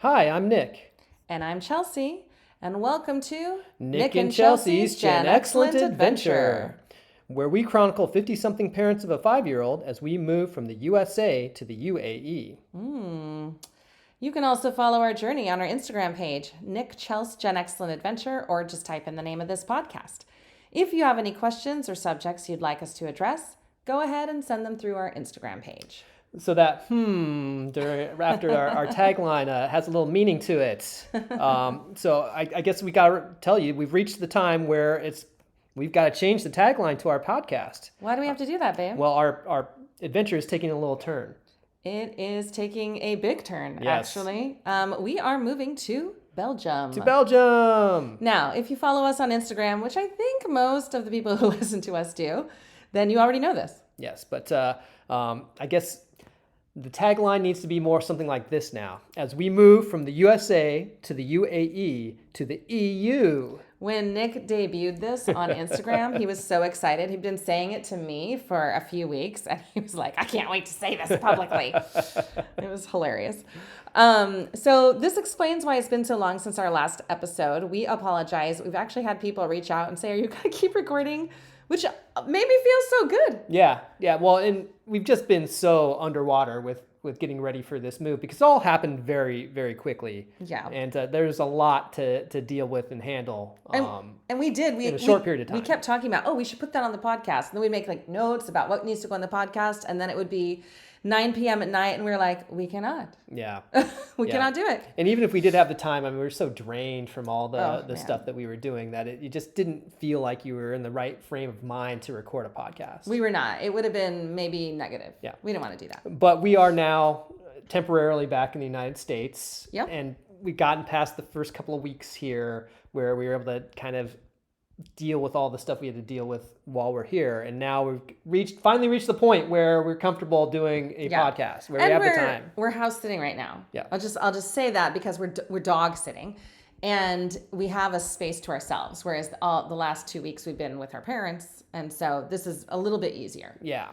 Hi, I'm Nick. And I'm Chelsea, and welcome to Nick and Chelsea's Gen Excellent Adventure, where we chronicle 50-something parents of a 5-year-old as we move from the USA to the UAE. You can also follow our journey on our Instagram page, Nick Chelsea's Gen Excellent Adventure, or just type in the name of this podcast. If you have any questions or subjects you'd like us to address, go ahead and send them through our Instagram page. So that after our tagline has a little meaning to it. So I guess we got to tell you, we've reached the time where we've got to change the tagline to our podcast. Why do we have to do that, babe? Well, our adventure is taking a little turn. It is taking a big turn, Yes. actually. We are moving to Belgium. To Belgium! Now, if you follow us on Instagram, which I think most of the people who listen to us do, then you already know this. Yes, but I guess the tagline needs to be more something like this now. As we move from the USA to the UAE to the EU. When Nick debuted this on Instagram, he was so excited. He'd been saying it to me for a few weeks, and he was like, I can't wait to say this publicly. It was hilarious. So this explains why it's been so long since our last episode. We apologize. We've actually had people reach out and say, are you going to keep recording? Which made me feel so good. Yeah. Well, and we've just been so underwater with getting ready for this move because it all happened very, very quickly. Yeah. And there's a lot to deal with and handle. And we did. In a short period of time. We kept talking about, we should put that on the podcast. And then we'd make like notes about what needs to go on the podcast. And then it would be 9 p.m. at night. And we were like, we cannot. Yeah. We cannot do it. And even if we did have the time, we were so drained from all the stuff that we were doing that it just didn't feel like you were in the right frame of mind to record a podcast. We were not. It would have been maybe negative. Yeah. We didn't want to do that. But we are now temporarily back in the United States. Yep. And we've gotten past the first couple of weeks here where we were able to kind of deal with all the stuff we had to deal with while we're here. And now we've finally reached the point where we're comfortable doing a podcast, where we have the time. We're house sitting right now. Yeah. I'll just say that because we're dog sitting and we have a space to ourselves. Whereas the last 2 weeks we've been with our parents. And so this is a little bit easier. Yeah.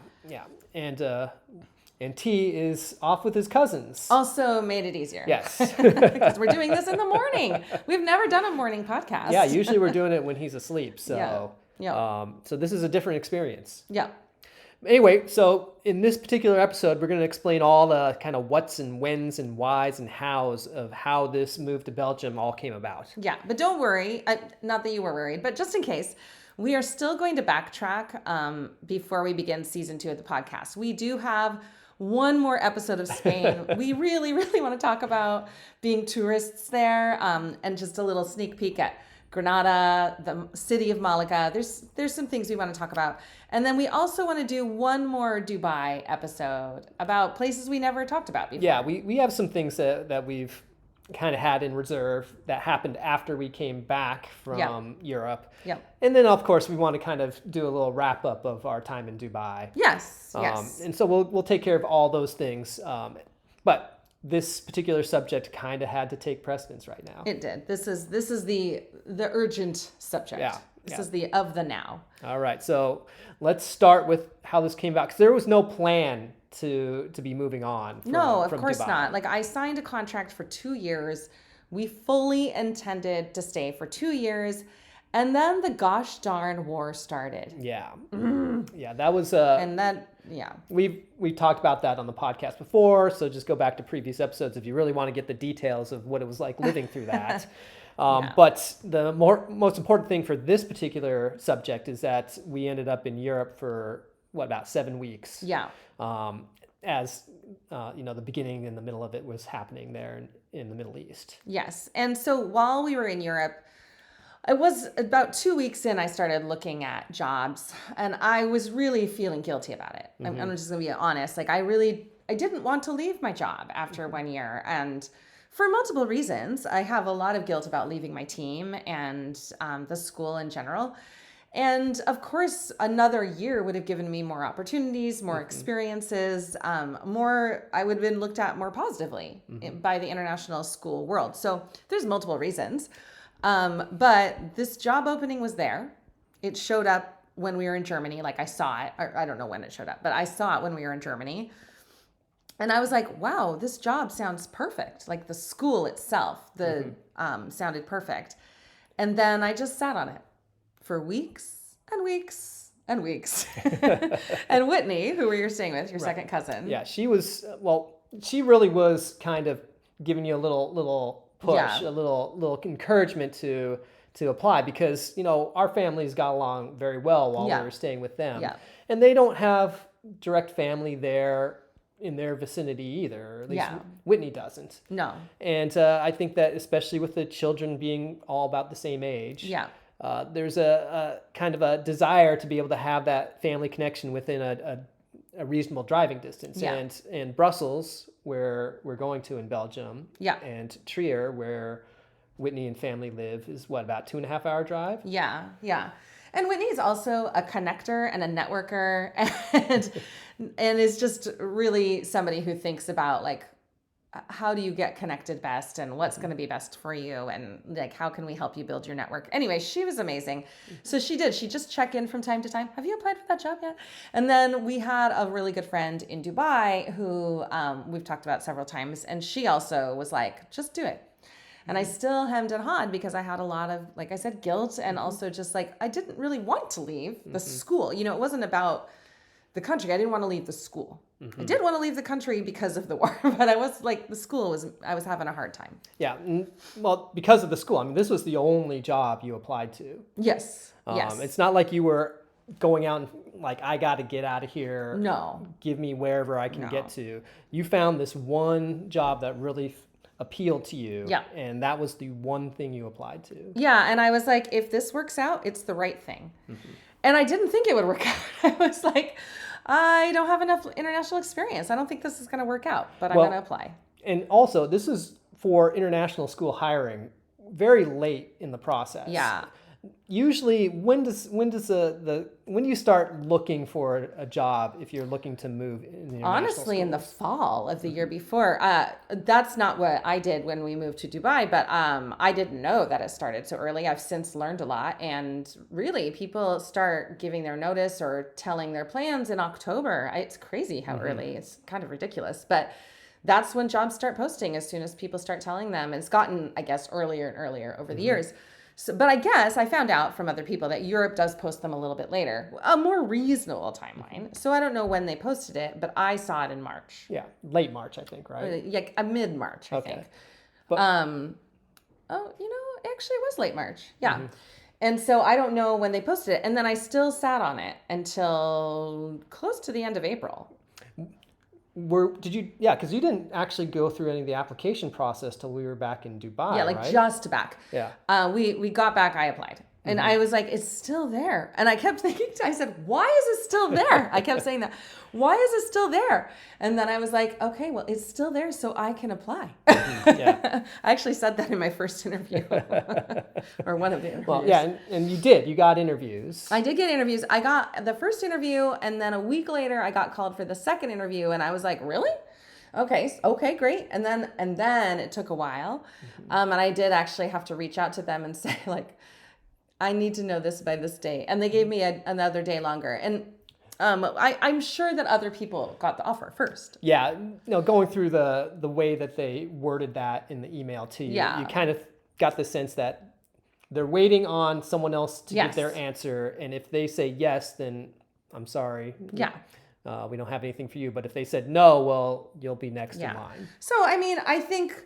And T is off with his cousins. Also made it easier. Yes. Because we're doing this in the morning. We've never done a morning podcast. Yeah, usually we're doing it when he's asleep. So, Yeah. So this is a different experience. Yeah. Anyway, so in this particular episode, we're going to explain all the kind of what's and whens and whys and hows of how this move to Belgium all came about. Yeah, but don't worry. Not that you were worried, but just in case, we are still going to backtrack before we begin season 2 of the podcast. We do have one more episode of Spain. We really, really want to talk about being tourists there, and just a little sneak peek at Granada, the city of Malaga. There's some things we want to talk about. And then we also want to do one more Dubai episode about places we never talked about before. Yeah, we have some things that we've kind of had in reserve that happened after we came back from Europe. Yeah. And then, of course, we want to kind of do a little wrap up of our time in Dubai. Yes. And so we'll take care of all those things. But this particular subject kind of had to take precedence right now. It did. This is the urgent subject. Yeah. This is the of the now. All right. So let's start with how this came about, because there was no plan to be moving on from No, of course Dubai. not. Like, I signed a contract for 2 years. We fully intended to stay for 2 years. And then the gosh darn war started. Yeah. Yeah, that was we've talked about that on the podcast before, so just go back to previous episodes if you really want to get the details of what it was like living through that. But the most important thing for this particular subject is that we ended up in Europe for about 7 weeks. Yeah. As the beginning and the middle of it was happening there in the Middle East. Yes. And so while we were in Europe, I was about 2 weeks in, I started looking at jobs, and I was really feeling guilty about it. Mm-hmm. I'm just going to be honest. Like, I didn't want to leave my job after 1 year, and for multiple reasons. I have a lot of guilt about leaving my team and the school in general. And of course, another year would have given me more opportunities, more experiences, I would have been looked at more positively by the international school world. So there's multiple reasons. But this job opening was there. It showed up when we were in Germany. Like, I saw it. I don't know when it showed up, but I saw it when we were in Germany. And I was like, wow, this job sounds perfect. Like the school itself, sounded perfect. And then I just sat on it for weeks and weeks and weeks. And Whitney, who were you staying with, your second cousin. Yeah, she was, well, she really was kind of giving you a little push, a little encouragement to apply, because, you know, our families got along very well while we were staying with them. Yeah. And they don't have direct family there in their vicinity either. At least Whitney doesn't. No. And I think that especially with the children being all about the same age, there's a kind of a desire to be able to have that family connection within a reasonable driving distance. Yeah. And Brussels, where we're going to in Belgium, and Trier, where Whitney and family live, is what, about 2.5 hour drive? Yeah, yeah. And Whitney is also a connector and a networker, and is just really somebody who thinks about, like, how do you get connected best, and what's going to be best for you, and like, how can we help you build your network? Anyway, she was amazing. So she just check in from time to time. Have you applied for that job yet? And then we had a really good friend in Dubai who we've talked about several times, and she also was like, just do it. And I still hemmed and hawed because I had a lot of, like I said, guilt, and also just like, I didn't really want to leave the school. You know, it wasn't about the country. I didn't want to leave the school. I did want to leave the country because of the war, but I was like, I was having a hard time. Yeah. Well, because of the school. I mean, this was the only job you applied to. Yes. Yes. It's not like you were going out and like, I got to get out of here. No. Give me wherever I can get to. You found this one job that really appealed to you. Yeah. And that was the one thing you applied to. Yeah. And I was like, if this works out, it's the right thing. And I didn't think it would work out. I was like, I don't have enough international experience. I don't think this is going to work out, but I'm going to apply. And also, this is for international school hiring very late in the process. Yeah. Usually, when do you start looking for a job if you're looking to move in the international Honestly, in the schools? fall of the year before. That's not what I did when we moved to Dubai, but I didn't know that it started so early. I've since learned a lot, and really, people start giving their notice or telling their plans in October. It's crazy how early. It's kind of ridiculous, but that's when jobs start posting, as soon as people start telling them. And it's gotten, I guess, earlier and earlier over the years. So, but I guess I found out from other people that Europe does post them a little bit later, a more reasonable timeline. So I don't know when they posted it, but I saw it in March. Yeah, late March, I think, right? Yeah, mid-March, I think. But, Actually, it was late March. Yeah. And so I don't know when they posted it. And then I still sat on it until close to the end of April. Because you didn't actually go through any of the application process till we were back in Dubai, right? Just back. Yeah. We got back, I applied. And I was like, it's still there. And I kept thinking, I said, why is it still there? I kept saying that. Why is it still there? And then I was like, okay, well, it's still there, so I can apply. Yeah. I actually said that in my first interview, or one of the interviews. Well, yeah, and you did. You got interviews. I did get interviews. I got the first interview, and then a week later, I got called for the second interview, and I was like, really? Okay, great. And then it took a while, and I did actually have to reach out to them and say, like, I need to know this by this day. And they gave me another day longer. And I'm sure that other people got the offer first. Yeah, going through the way that they worded that in the email to you, you kind of got the sense that they're waiting on someone else to give their answer. And if they say yes, then I'm sorry. Yeah. We don't have anything for you. But if they said no, well, you'll be next in line. So, I mean, I think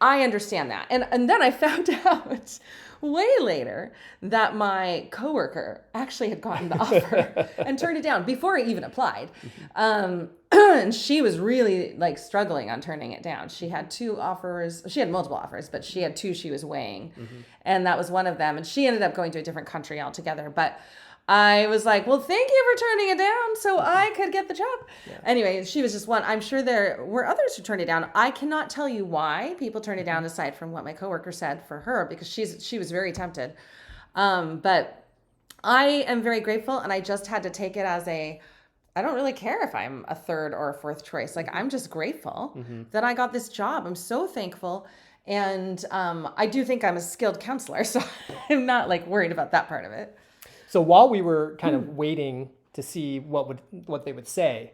I understand that. And then I found out way later that my coworker actually had gotten the offer and turned it down before I even applied. And she was really like struggling on turning it down. She had 2 offers. She had multiple offers, but she had 2 she was weighing. And that was one of them. And she ended up going to a different country altogether. But I was like, well, thank you for turning it down so I could get the job. Yeah. Anyway, she was just one. I'm sure there were others who turned it down. I cannot tell you why people turned it down, aside from what my coworker said for her, because she was very tempted. But I am very grateful, and I just had to take it as I don't really care if I'm a third or a fourth choice. Like, I'm just grateful that I got this job. I'm so thankful. And I do think I'm a skilled counselor, so I'm not like worried about that part of it. So while we were kind of waiting to see what they would say,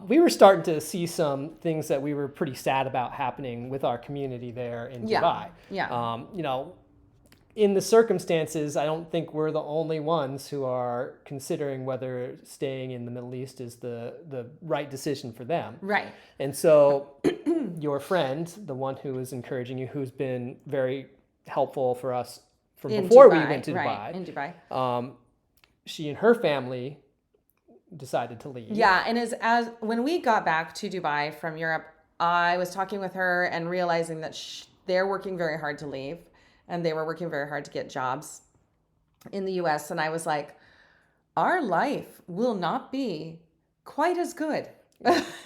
we were starting to see some things that we were pretty sad about happening with our community there in Dubai. Yeah. You know, in the circumstances, I don't think we're the only ones who are considering whether staying in the Middle East is the right decision for them. Right. And so your friend, the one who is encouraging you, who's been very helpful for us from before we went to Dubai. Right, in Dubai. She and her family decided to leave. Yeah, and as when we got back to Dubai from Europe, I was talking with her and realizing that they're working very hard to leave, and they were working very hard to get jobs in the US. And I was like, our life will not be quite as good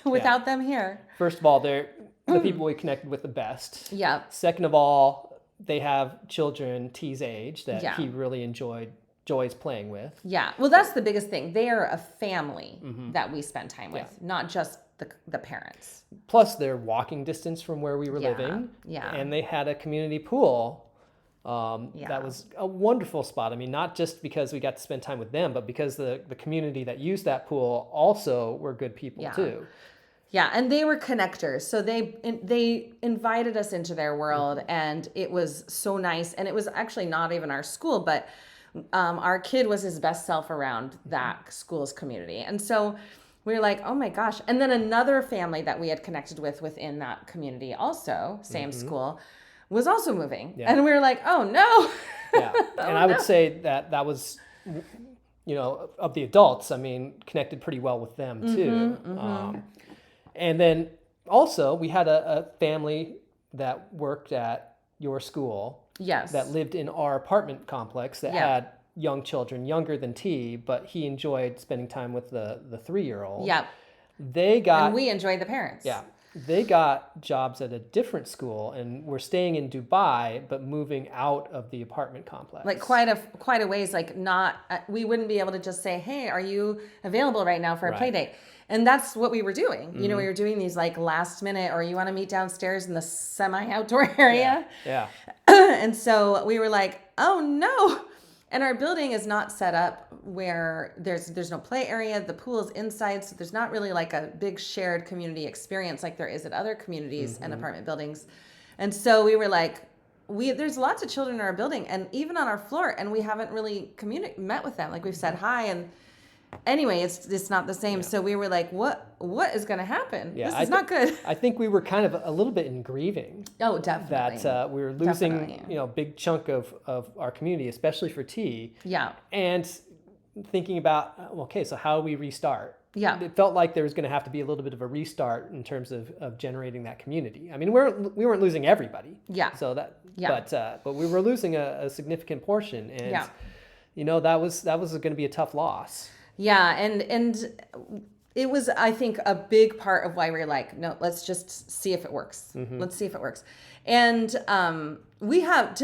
without them here. First of all, they're the people we connected with the best. Yeah. Second of all, they have children T's age that he really enjoys playing with. Yeah. Well, that's the biggest thing. They are a family that we spend time with, not just the parents. Plus, they're walking distance from where we were living. Yeah. And they had a community pool. That was a wonderful spot. I mean, not just because we got to spend time with them, but because the community that used that pool also were good people too. Yeah, and they were connectors. So they invited us into their world, and it was so nice. And it was actually not even our school, but our kid was his best self around that school's community. And so we were like, oh my gosh. And then another family that we had connected with within that community, also same school, was also moving. Yeah. And we were like, oh no. Yeah. And I would say that was, you know, of the adults, I mean, connected pretty well with them too. And then also we had a family that worked at your school. Yes. That lived in our apartment complex that had young children, younger than T, but he enjoyed spending time with the 3-year-old. Yeah. And we enjoyed the parents. Yeah. They got jobs at a different school and were staying in Dubai, but moving out of the apartment complex. Like quite a ways, like not, we wouldn't be able to just say, hey, are you available right now for a play date? And that's what we were doing. You know, we were doing these like last minute, or you want to meet downstairs in the semi-outdoor area. Yeah. And so we were like, oh no. And our building is not set up where there's no play area. The pool is inside, so there's not really like a big shared community experience like there is at other communities and apartment buildings. And so we were like, there's lots of children in our building, and even on our floor, and we haven't really met with them. Like we've said hi, and anyway, it's not the same. So we were like, what is going to happen? Yeah, this is not good. I think we were kind of a little bit in grieving. Oh, definitely. That we were losing, you know, a big chunk of our community, especially for T. Yeah. And thinking about, okay, so how do we restart? Yeah. It felt like there was going to have to be a little bit of a restart in terms of generating that community. I mean, we weren't losing everybody. Yeah. So but we were losing a significant portion, and you know, that was going to be a tough loss. Yeah, and it was, I think, a big part of why we were like, no, let's just see if it works. Let's see if it works. And we have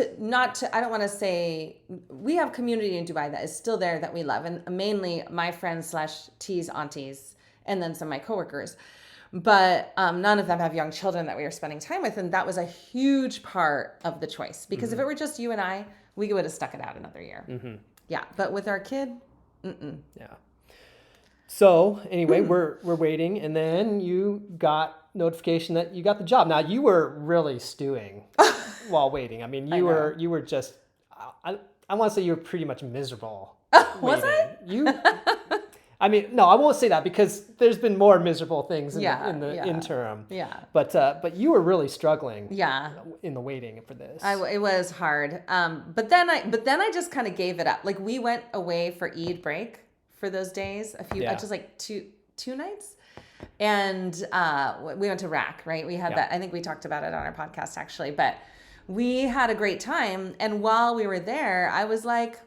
I don't want to say, we have community in Dubai that is still there that we love, and mainly my friends / T's aunties, and then some of my coworkers. But none of them have young children that we are spending time with, and that was a huge part of the choice. Because if it were just you and I, we would have stuck it out another year. Yeah, but with our kid, yeah. So anyway, we're waiting, and then you got notification that you got the job. Now you were really stewing while waiting. I mean, you were just, I want to say you were pretty much miserable. Was I? I mean, no, I won't say that, because there's been more miserable things in the interim. Yeah. But you were really struggling. Yeah. In the waiting for this. It was hard. But then I just kind of gave it up. Like we went away for Eid break for those days, just like two nights. And we went to RAC, right? We had that. I think we talked about it on our podcast actually, but we had a great time. And while we were there, I was like,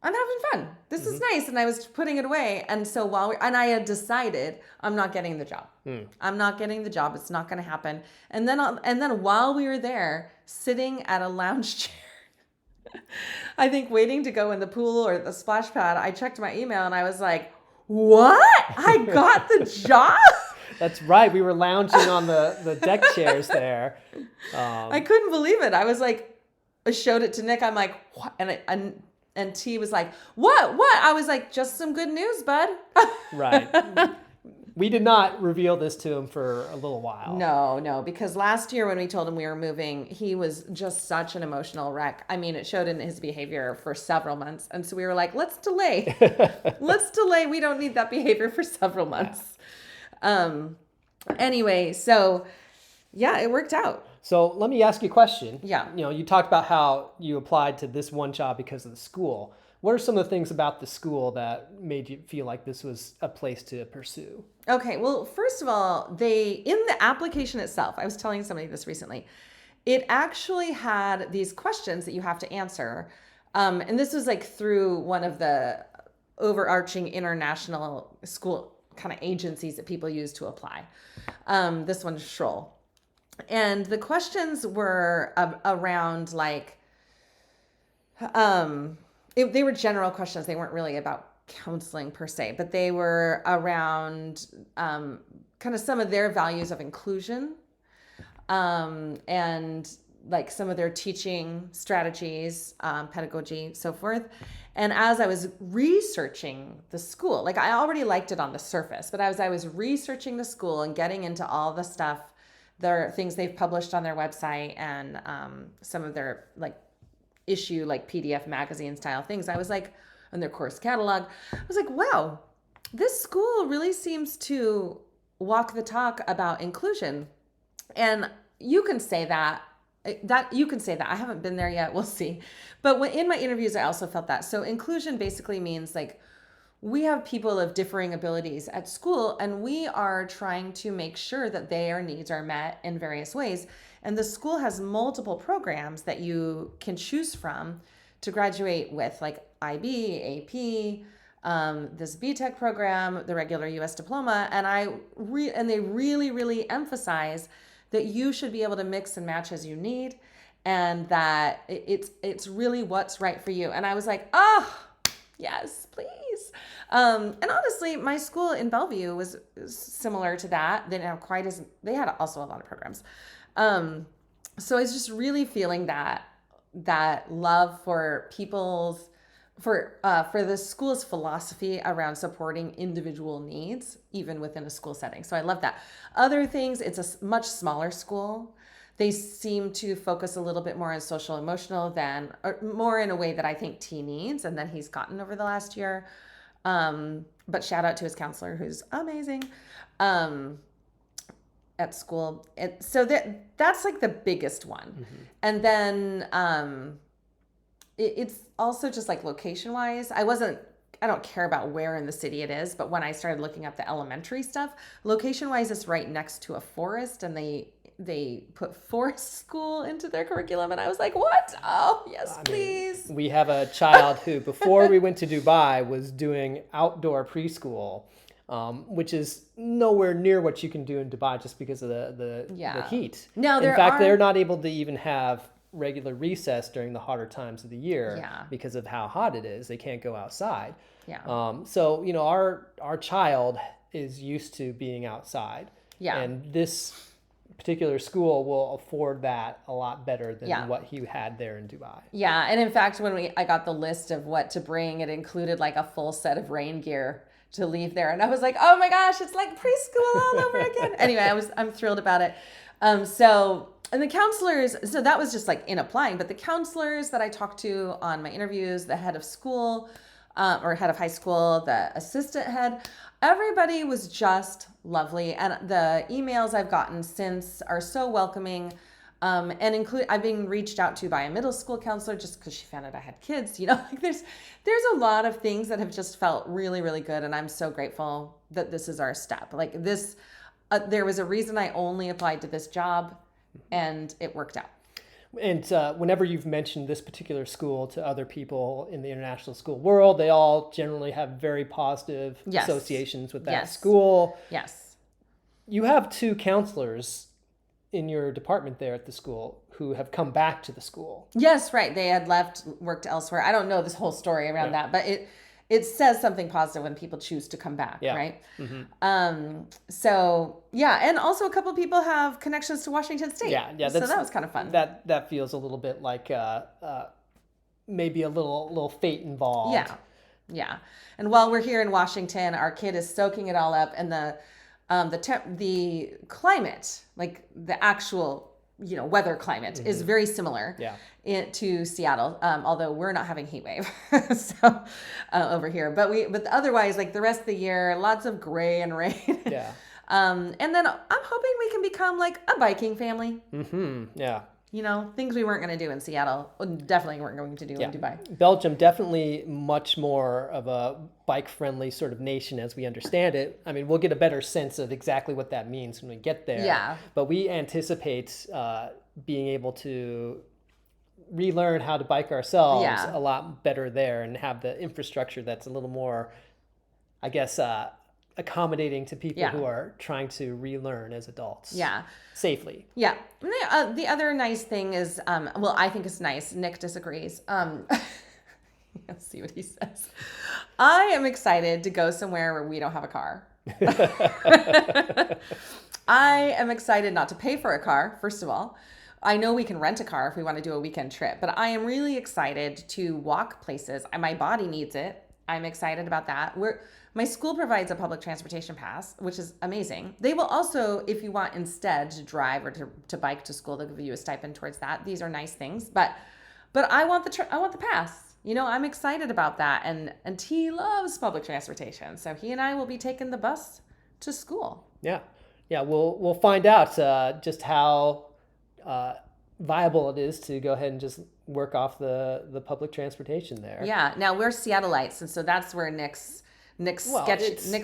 I'm having fun. This is nice. And I was putting it away. And so and I had decided I'm not getting the job. I'm not getting the job. It's not going to happen. And then while we were there, sitting at a lounge chair, I think waiting to go in the pool or the splash pad, I checked my email and I was like, what? I got the job? That's right. We were lounging on the deck chairs there. I couldn't believe it. I was like, I showed it to Nick. I'm like, what? And T was like, what? I was like, just some good news, bud. Right. We did not reveal this to him for a little while. No, because last year when we told him we were moving, he was just such an emotional wreck. I mean, it showed in his behavior for several months. And so we were like, let's delay. Let's delay. We don't need that behavior for several months. Anyway, so yeah, it worked out. So let me ask you a question. Yeah. You talked about how you applied to this one job because of the school. What are some of the things about the school that made you feel like this was a place to pursue? Okay, well, first of all, in the application itself, I was telling somebody this recently, it actually had these questions that you have to answer. And this was like through one of the overarching international school kind of agencies that people use to apply. This one's Schroll. And the questions were around like, they were general questions. They weren't really about counseling per se, but they were around kind of some of their values of inclusion and like some of their teaching strategies, pedagogy, so forth. And as I was researching the school, like I already liked it on the surface, but as I was researching the school and getting into all the stuff, their things they've published on their website and some of their like issue, like PDF magazine style things, I was like, on their course catalog, I was like, wow, this school really seems to walk the talk about inclusion. And you can say that I haven't been there yet. We'll see. But in my interviews, I also felt that. So inclusion basically means like we have people of differing abilities at school, and we are trying to make sure that their needs are met in various ways. And the school has multiple programs that you can choose from to graduate with, like IB, AP, this BTech program, the regular US diploma. And they really, really emphasize that you should be able to mix and match as you need, and that it's really what's right for you. And I was like, oh, yes, please. And honestly, my school in Bellevue was similar to that. They didn't have they had also a lot of programs. So I was just really feeling that love for the school's philosophy around supporting individual needs, even within a school setting. So I love that. Other things, it's a much smaller school. They seem to focus a little bit more on social emotional or more in a way that I think T needs and that he's gotten over the last year. But shout out to his counselor, who's amazing. At school. So that's like the biggest one. Mm-hmm. And then it's also just like location wise. I don't care about where in the city it is, but when I started looking up the elementary stuff, location wise, it's right next to a forest, and they put forest school into their curriculum. And I was like, what? Oh, yes, please. We have a child who, before we went to Dubai, was doing outdoor preschool. Which is nowhere near what you can do in Dubai just because of the heat. No, in fact, they're not able to even have regular recess during the hotter times of the year because of how hot it is. They can't go outside. Yeah. So our child is used to being outside. Yeah. And this particular school will afford that a lot better than what he had there in Dubai. Yeah, and in fact, when I got the list of what to bring, it included like a full set of rain gear to leave there, and I was like, oh my gosh, it's like preschool all over again. Anyway, I'm thrilled about it. And the counselors, so that was just like in applying, but the counselors that I talked to on my interviews, the head of school or head of high school, the assistant head, everybody was just lovely. And the emails I've gotten since are so welcoming. And I've been reached out to by a middle school counselor just because she found out I had kids. Like there's a lot of things that have just felt really, really good. And I'm so grateful that this is our step. Like this, there was a reason I only applied to this job, and it worked out. And whenever you've mentioned this particular school to other people in the international school world, they all generally have very positive associations with that school. Yes. You have two counselors in your department there at the school who have come back to the school. Yes, right. They had left, worked elsewhere. I don't know this whole story around that, but it says something positive when people choose to come back, right? Mm-hmm. So yeah, and also a couple of people have connections to Washington State. Yeah. So that was kind of fun. That feels a little bit like maybe a little fate involved. Yeah. And while we're here in Washington, our kid is soaking it all up, and the climate, like the actual weather climate, is very similar to Seattle. Although we're not having heat wave, so over here, but otherwise, like the rest of the year, lots of gray and rain. Yeah. And then I'm hoping we can become like a biking family. Yeah. Things we weren't going to do in Seattle, definitely weren't going to do in Dubai. Belgium, definitely much more of a bike-friendly sort of nation as we understand it. I mean, we'll get a better sense of exactly what that means when we get there. Yeah. But we anticipate being able to relearn how to bike ourselves a lot better there and have the infrastructure that's a little more, I guess, accommodating to people who are trying to relearn as adults. Yeah. Safely. Yeah. The other nice thing is, I think it's nice. Nick disagrees. Let's see what he says. I am excited to go somewhere where we don't have a car. I am excited not to pay for a car, first of all. I know we can rent a car if we want to do a weekend trip, but I am really excited to walk places. My body needs it. I'm excited about that. My school provides a public transportation pass, which is amazing. They will also, if you want instead to drive or to bike to school, they'll give you a stipend towards that. These are nice things, but I want the pass. I'm excited about that, and he loves public transportation, so he and I will be taking the bus to school. Yeah. We'll find out just how viable it is to go ahead and just work off the public transportation there. Yeah. Now we're Seattleites, and so that's where Nick's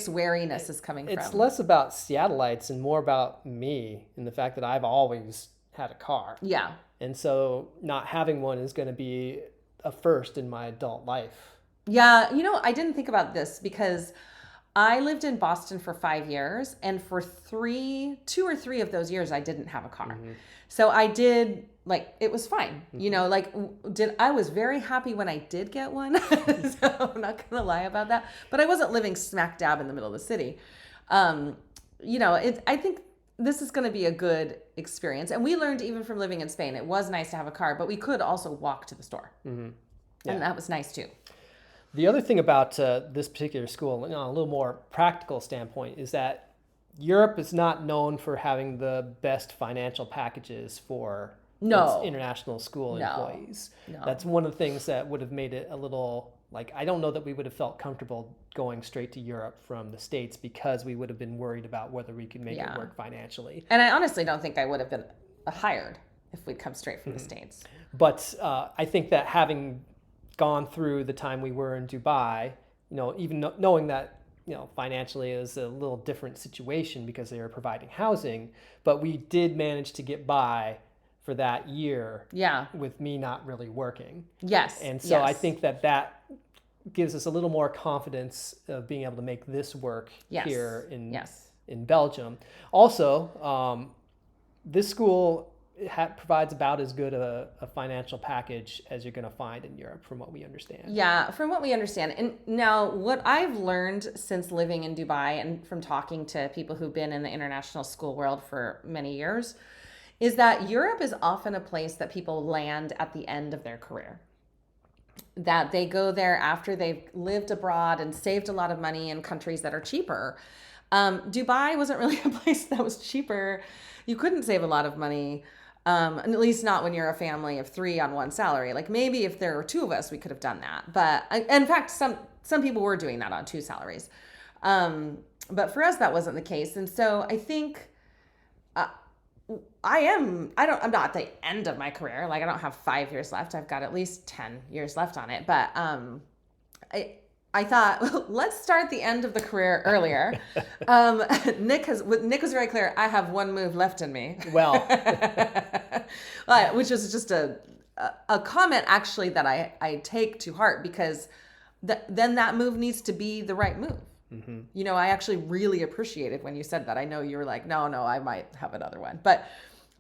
wariness is coming from. It's less about Seattleites and more about me and the fact that I've always had a car. Yeah. And so not having one is going to be a first in my adult life. Yeah. I didn't think about this because I lived in Boston for 5 years, and for 2 or 3 of those years, I didn't have a car. So I did, it was fine. I was very happy when I did get one. So I'm not going to lie about that. But I wasn't living smack dab in the middle of the city. I think this is going to be a good experience. And we learned even from living in Spain, it was nice to have a car, but we could also walk to the store. And that was nice too. The other thing about this particular school, on a little more practical standpoint, is that Europe is not known for having the best financial packages for its international school employees. No. That's one of the things that would have made it a little, I don't know that we would have felt comfortable going straight to Europe from the States because we would have been worried about whether we could make it work financially. And I honestly don't think I would have been hired if we'd come straight from the States. But I think that having gone through the time we were in Dubai, even knowing that financially it was a little different situation because they were providing housing, but we did manage to get by for that year with me not really working. Yes. And so I think that gives us a little more confidence of being able to make this work here in Belgium. Also, this school provides about as good a financial package as you're going to find in Europe, from what we understand. Yeah, from what we understand. And now what I've learned since living in Dubai and from talking to people who've been in the international school world for many years is that Europe is often a place that people land at the end of their career. That they go there after they've lived abroad and saved a lot of money in countries that are cheaper. Dubai wasn't really a place that was cheaper. You couldn't save a lot of money. And at least not when you're a family of 3 on one salary. Maybe if there were 2 of us, we could have done that. But in fact, some people were doing that on 2 salaries. But for us, that wasn't the case. And so I think I'm not at the end of my career. I don't have 5 years left. I've got at least 10 years left on it. But I thought, well, let's start the end of the career earlier. Nick was very clear. I have 1 move left in me. Well, which was just a comment actually that I take to heart because then that move needs to be the right move. I actually really appreciated when you said that. I know you were like, no, I might have another one, but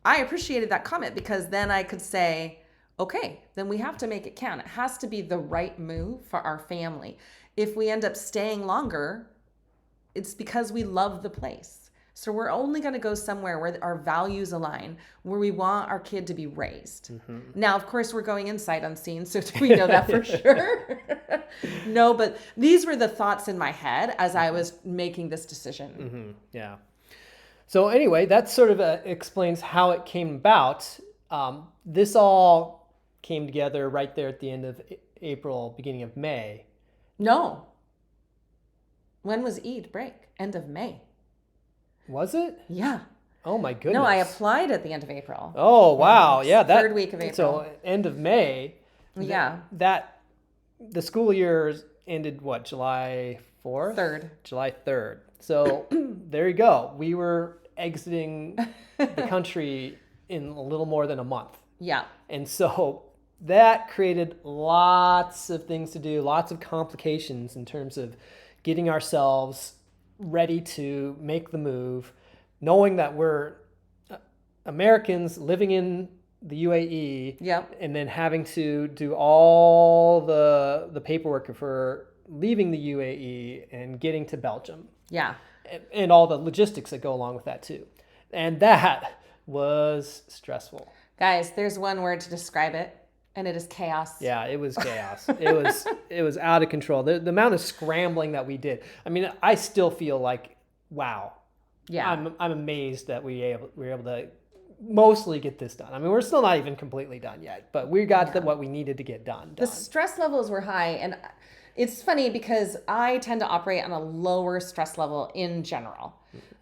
I appreciated that comment because then I could say, okay, then we have to make it count. It has to be the right move for our family. If we end up staying longer, it's because we love the place. So we're only going to go somewhere where our values align, where we want our kid to be raised. Now, of course, we're going in sight unseen, so do we know that for sure? No, but these were the thoughts in my head as I was making this decision. Yeah. So anyway, that sort of explains how it came about. This all came together right there at the end of April, beginning of May. No. When was Eid break? End of May. Was it? Yeah. Oh my goodness. No, I applied at the end of April. Oh wow. Yeah, that third week of April. So end of May. Yeah. The school year ended what, July 4th? 3rd. July 3rd. So there you go. We were exiting the country in a little more than a month. Yeah. And so that created lots of things to do, lots of complications in terms of getting ourselves ready to make the move, knowing that we're Americans living in the UAE, Yep. and then having to do all the paperwork for leaving the UAE and getting to Belgium. Yeah. And all the logistics that go along with that too. And that was stressful. Guys, there's one word to describe it, and it is chaos. Yeah, it was chaos. It was out of control. The amount of scrambling that we did. I mean, I still feel like, wow. Yeah. I'm amazed that we were able to mostly get this done. I mean, we're still not even completely done yet, but we got what we needed to get done. The stress levels were high, and it's funny because I tend to operate on a lower stress level in general.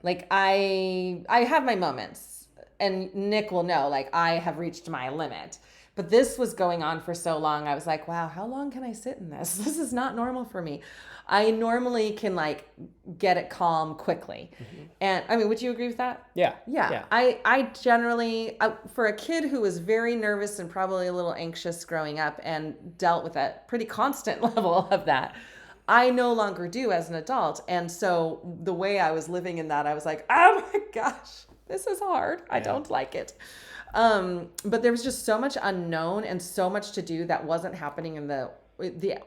Like I have my moments, and Nick will know, like I have reached my limit. But this was going on for so long. I was like, wow, how long can I sit in this? This is not normal for me. I normally can like get it calm quickly. Mm-hmm. And I mean, would you agree with that? Yeah. Yeah. I generally, for a kid who was very nervous and probably a little anxious growing up and dealt with a pretty constant level of that, I no longer do as an adult. And so the way I was living in that, I was like, oh my gosh, this is hard. I don't like it. But there was just so much unknown and so much to do that wasn't happening in the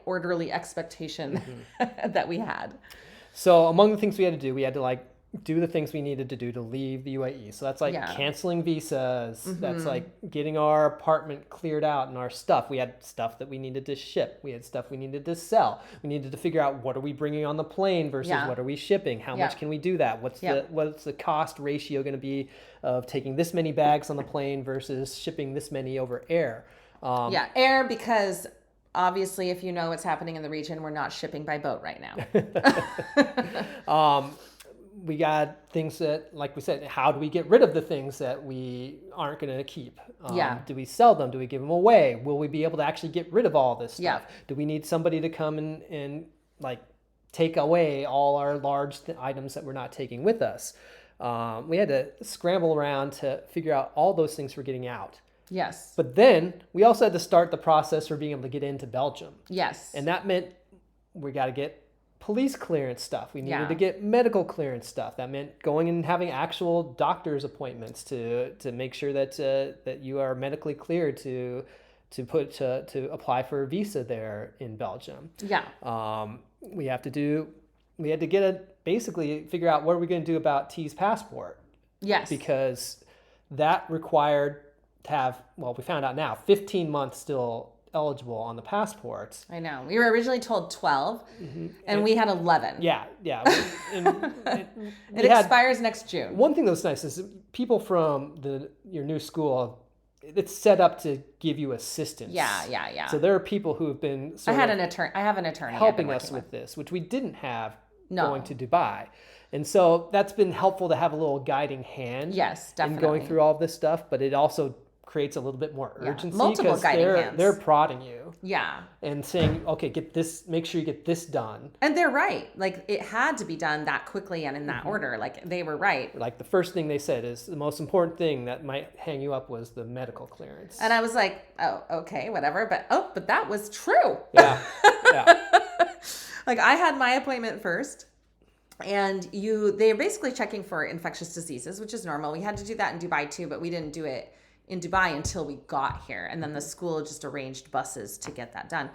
orderly expectation that we had. So among the things we had to do, we had to like do the things we needed to do to leave the UAE. So that's like canceling visas. Mm-hmm. That's like getting our apartment cleared out and our stuff. We had stuff that we needed to ship. We had stuff we needed to sell. We needed to figure out what are we bringing on the plane versus what are we shipping? How much can we do that? What's the cost ratio going to be of taking this many bags on the plane versus shipping this many over air? Air, because obviously if you know what's happening in the region, we're not shipping by boat right now. We got things that, like we said, how do we get rid of the things that we aren't going to keep? Do we sell them? Do we give them away? Will we be able to actually get rid of all this stuff? Yeah. Do we need somebody to come and like take away all our large items that we're not taking with us? We had to scramble around to figure out all those things for getting out. Yes. But then we also had to start the process for being able to get into Belgium. Yes. And that meant we got to get police clearance stuff. We needed to get medical clearance stuff. That meant going and having actual doctor's appointments to make sure that that you are medically cleared to apply for a visa there in Belgium. Yeah. We had to basically figure out what are we going to do about T's passport. Yes. Because that required to have, well, we found out now, 15 months still eligible on the passports. I know. We were originally told 12, and we had 11. Yeah. It expires next June. One thing that was nice is people from your new school, it's set up to give you assistance. Yeah. So there are people who have been I have an attorney helping us with this, which we didn't have going to Dubai. And so that's been helpful to have a little guiding hand. Yes, definitely. In going through all of this stuff, but it also creates a little bit more urgency multiple guiding hands. They're prodding you. Yeah. And saying, okay, get this, make sure you get this done. And they're right. Like it had to be done that quickly and in that order. Like they were right. Like the first thing they said is the most important thing that might hang you up was the medical clearance. And I was like, oh, okay, whatever. But that was true. Yeah. Like I had my appointment first. And they're basically checking for infectious diseases, which is normal. We had to do that in Dubai too, but we didn't do it in Dubai until we got here. And then the school just arranged buses to get that done.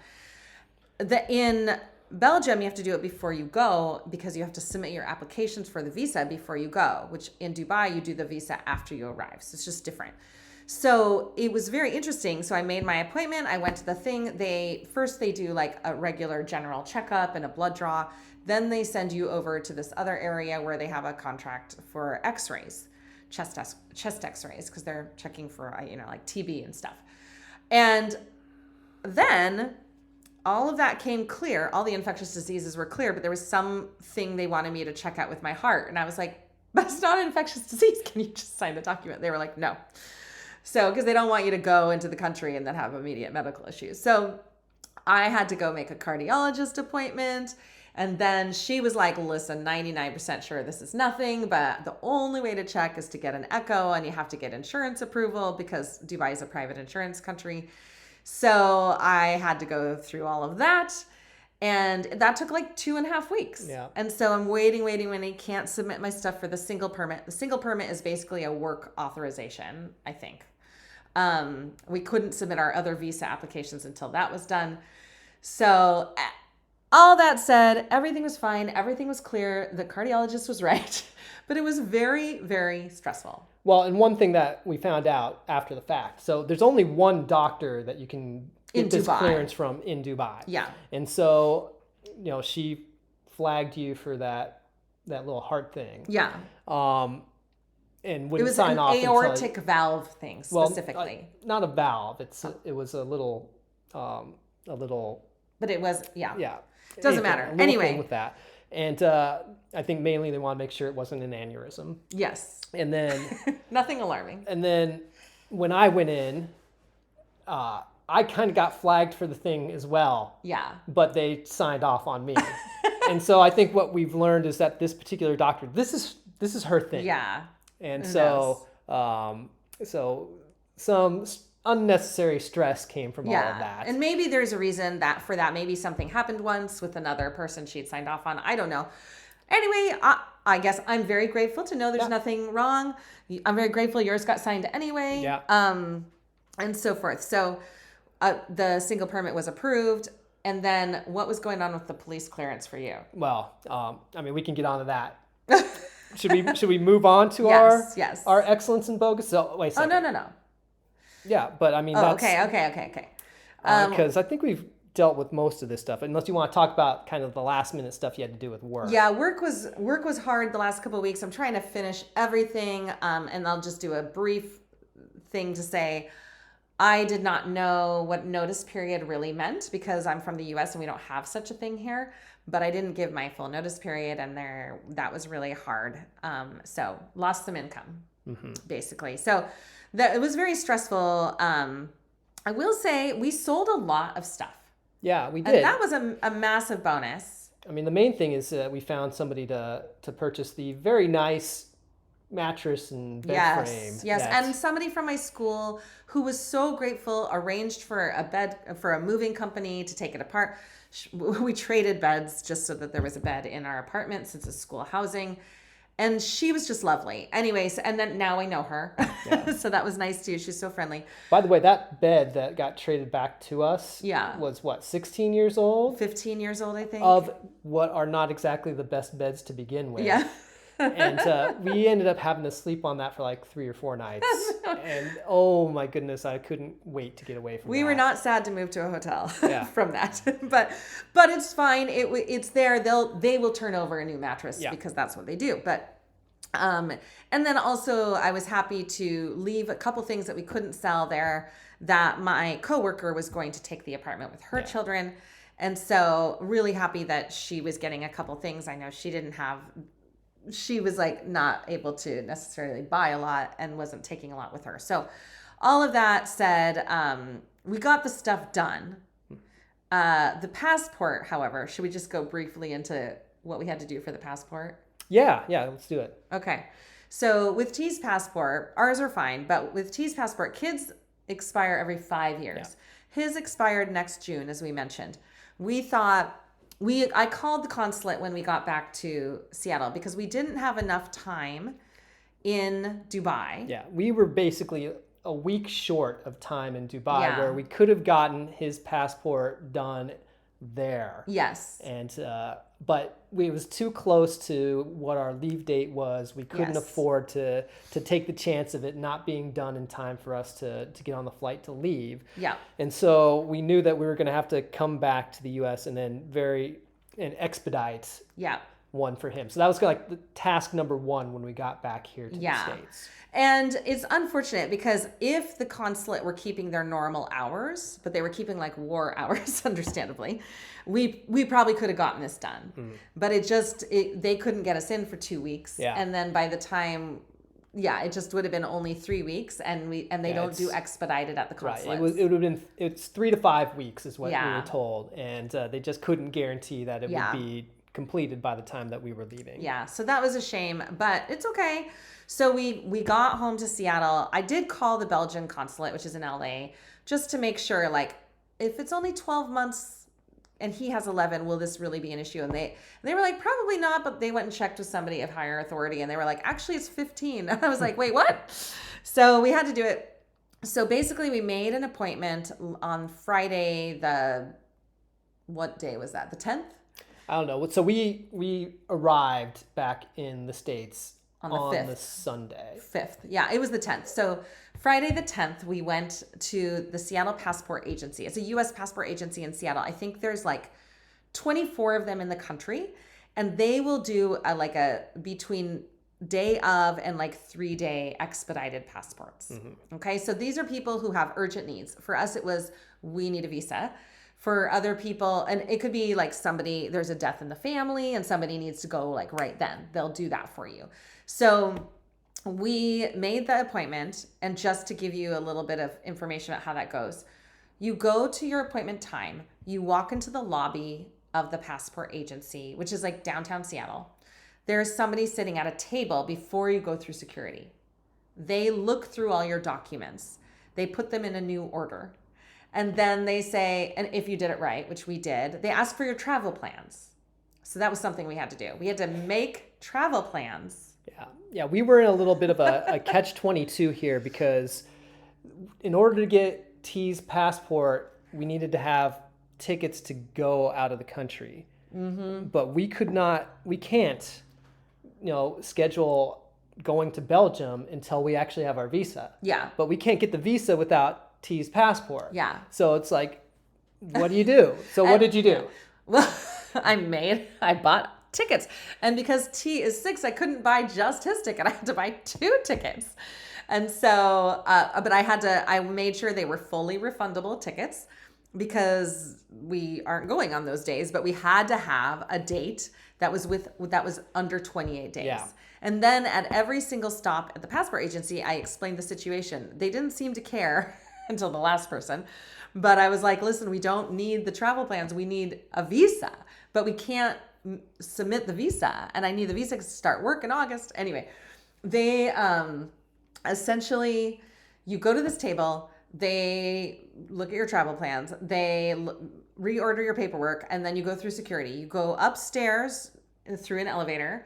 In Belgium, you have to do it before you go because you have to submit your applications for the visa before you go, which in Dubai, you do the visa after you arrive. So it's just different. So it was very interesting. So I made my appointment. I went to the thing. They do like a regular general checkup and a blood draw. Then they send you over to this other area where they have a contract for x-rays, chest x-rays, because they're checking for, like TB and stuff. And then all of that came clear. All the infectious diseases were clear, but there was something they wanted me to check out with my heart. And I was like, but it's not an infectious disease. Can you just sign the document? They were like, no. So, because they don't want you to go into the country and then have immediate medical issues. So I had to go make a cardiologist appointment. And then she was like, listen, 99% sure this is nothing, but the only way to check is to get an echo, and you have to get insurance approval because Dubai is a private insurance country. So I had to go through all of that. And that took like 2.5 weeks. Yeah. And so I'm waiting when I can't submit my stuff for the single permit. The single permit is basically a work authorization, I think. We couldn't submit our other visa applications until that was done. So all that said, everything was fine. Everything was clear. The cardiologist was right, but it was very, very stressful. Well, and one thing that we found out after the fact, so there's only one doctor that you can get this clearance from in Dubai. Yeah. And so, she flagged you for that little heart thing. Yeah. And wouldn't sign off. It was an aortic valve thing specifically. Not a valve. It was a little. But it was, yeah. Yeah. Doesn't matter. Anyway. With that. And I think mainly they want to make sure it wasn't an aneurysm. Yes. And then. Nothing alarming. And then when I went in, I kind of got flagged for the thing as well. Yeah. But they signed off on me. And so I think what we've learned is that this particular doctor, this is her thing. Yeah. And so some unnecessary stress came from all of that. And maybe there's a reason for that. Maybe something happened once with another person she'd signed off on. I don't know. Anyway, I guess I'm very grateful to know there's nothing wrong. I'm very grateful yours got signed anyway. Yeah. And so forth. So the single permit was approved. And then what was going on with the police clearance for you? Well, we can get on to that. Should we move on to our excellence and bogus? So wait a second. Oh, no. Yeah, but that's... Okay. Because I think we've dealt with most of this stuff, unless you want to talk about kind of the last minute stuff you had to do with work. Yeah, work was hard the last couple of weeks. I'm trying to finish everything, and I'll just do a brief thing to say I did not know what notice period really meant because I'm from the US and we don't have such a thing here. But I didn't give my full notice period, and that was really hard. So lost some income, basically. So it was very stressful. I will say we sold a lot of stuff. Yeah, we did. And that was a massive bonus. The main thing is we found somebody to purchase the very nice mattress and bed frame. Yes, and somebody from my school who was so grateful arranged for a moving company to take it apart. We traded beds just so that there was a bed in our apartment since it's school housing. And she was just lovely. Anyways, and then now I know her. Yeah. So that was nice too. She's so friendly. By the way, that bed that got traded back to us was 16 years old? 15 years old, I think. Of what are not exactly the best beds to begin with. Yeah. And we ended up having to sleep on that for like 3 or 4 nights. And oh my goodness, I couldn't wait to get away from that. We were not sad to move to a hotel from that. But it's fine. It's there. They will turn over a new mattress because that's what they do. But and then also I was happy to leave a couple things that we couldn't sell there that my coworker was going to take the apartment with her children. And so really happy that she was getting a couple things. I know she was like not able to necessarily buy a lot and wasn't taking a lot with her. So all of that said, we got the stuff done. The passport, however, should we just go briefly into what we had to do for the passport? Yeah, let's do it. Okay. So with T's passport, ours are fine, but with T's passport, kids expire every 5 years. Yeah. His expired next June, as we mentioned. We thought... I called the consulate when we got back to Seattle because we didn't have enough time in Dubai. Yeah, we were basically a week short of time in Dubai where we could have gotten his passport done there. Yes. And but it was too close to what our leave date was. We couldn't afford to take the chance of it not being done in time for us to get on the flight to leave. Yeah. And so we knew that we were going to have to come back to the U.S. and then expedite one for him. So that was like the task number one when we got back here to the States. And it's unfortunate because if the consulate were keeping their normal hours, but they were keeping like war hours, understandably, we probably could have gotten this done. But they couldn't get us in for 2 weeks. Yeah. And then by the time, it just would have been only 3 weeks, and they don't do expedited at the consulate. Right. It would have been, it's 3 to 5 weeks is what we were told. And they just couldn't guarantee that it would be completed by the time that we were leaving. Yeah. So that was a shame, but it's okay. So we got home to Seattle. I did call the Belgian consulate, which is in LA, just to make sure, like, if it's only 12 months and he has 11, will this really be an issue? And they were like, probably not, but they went and checked with somebody of higher authority, and they were like, actually, it's 15. And I was like, wait, what? So we had to do it. So basically, we made an appointment on Friday, what day was that? The 10th? I don't know. So we arrived back in the States on the 5th. The Sunday. 5th. Yeah, it was the 10th. So Friday the 10th, we went to the Seattle Passport Agency. It's a U.S. passport agency in Seattle. I think there's like 24 of them in the country, and they will do a between day of and like 3-day expedited passports. Okay, so these are people who have urgent needs. For us, it was, we need a visa. For other people, and it could be like there's a death in the family and somebody needs to go like right then. They'll do that for you. So we made the appointment, and just to give you a little bit of information about how that goes, you go to your appointment time, you walk into the lobby of the passport agency, which is like downtown Seattle. There's somebody sitting at a table before you go through security. They look through all your documents. They put them in a new order. And then they say, and if you did it right, which we did, they ask for your travel plans. So that was something we had to do. We had to make travel plans. Yeah, we were in a little bit of a catch-22 here, because in order to get T's passport, we needed to have tickets to go out of the country. But we can't, schedule going to Belgium until we actually have our visa. Yeah. But we can't get the visa without T's passport. Yeah. So it's like, what do you do? So what did you do? Well, I bought tickets. And because T is 6, I couldn't buy just his ticket. I had to buy 2 tickets. And so, but I made sure they were fully refundable tickets, because we aren't going on those days, but we had to have a date that was under 28 days. Yeah. And then at every single stop at the passport agency, I explained the situation. They didn't seem to care until the last person. But I was like, listen, we don't need the travel plans. We need a visa, but we can't submit the visa. And I need the visa to start work in August. Anyway, they essentially, you go to this table, they look at your travel plans, they reorder your paperwork, and then you go through security. You go upstairs through an elevator.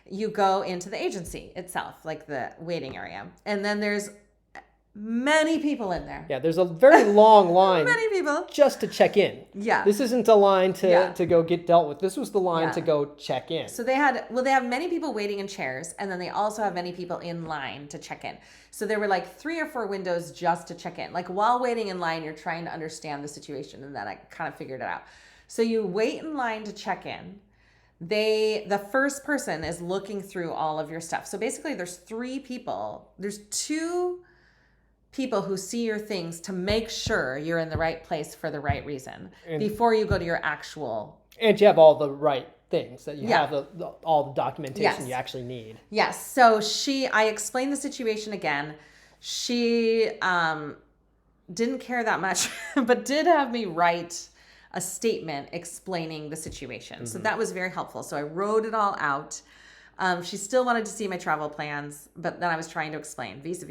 You go into the agency itself, like the waiting area. And then there's many people in there. Yeah, there's a very long line. Many people. Just to check in. Yeah. This isn't a line to go get dealt with. This was the line to go check in. So they have many people waiting in chairs, and then they also have many people in line to check in. So there were like 3 or 4 windows just to check in. Like while waiting in line, you're trying to understand the situation, and then I kind of figured it out. So you wait in line to check in. The first person is looking through all of your stuff. So basically there's 3 people. There's 2 people who see your things to make sure you're in the right place for the right reason before you go to your actual. And you have all the right things, that you have all the documentation you actually need. Yes. So I explained the situation again. She didn't care that much, but did have me write a statement explaining the situation. Mm-hmm. So that was very helpful. So I wrote it all out. She still wanted to see my travel plans, but then I was trying to explain visa.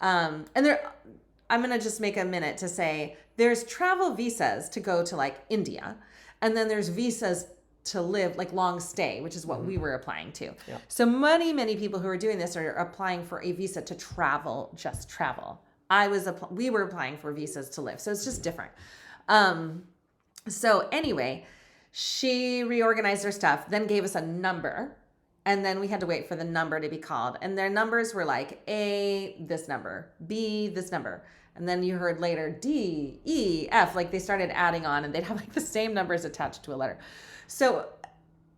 And I'm going to just make a minute to say there's travel visas to go to like India, and then there's visas to live, like long stay, which is what we were applying to. Yeah. So many people who are doing this are applying for a visa to travel, just travel. We were applying for visas to live. So it's just different. So anyway, she reorganized her stuff, then gave us a number. And then we had to wait for the number to be called. And their numbers were like A, this number, B, this number. And then you heard later D, E, F. Like they started adding on and they'd have like the same numbers attached to a letter. So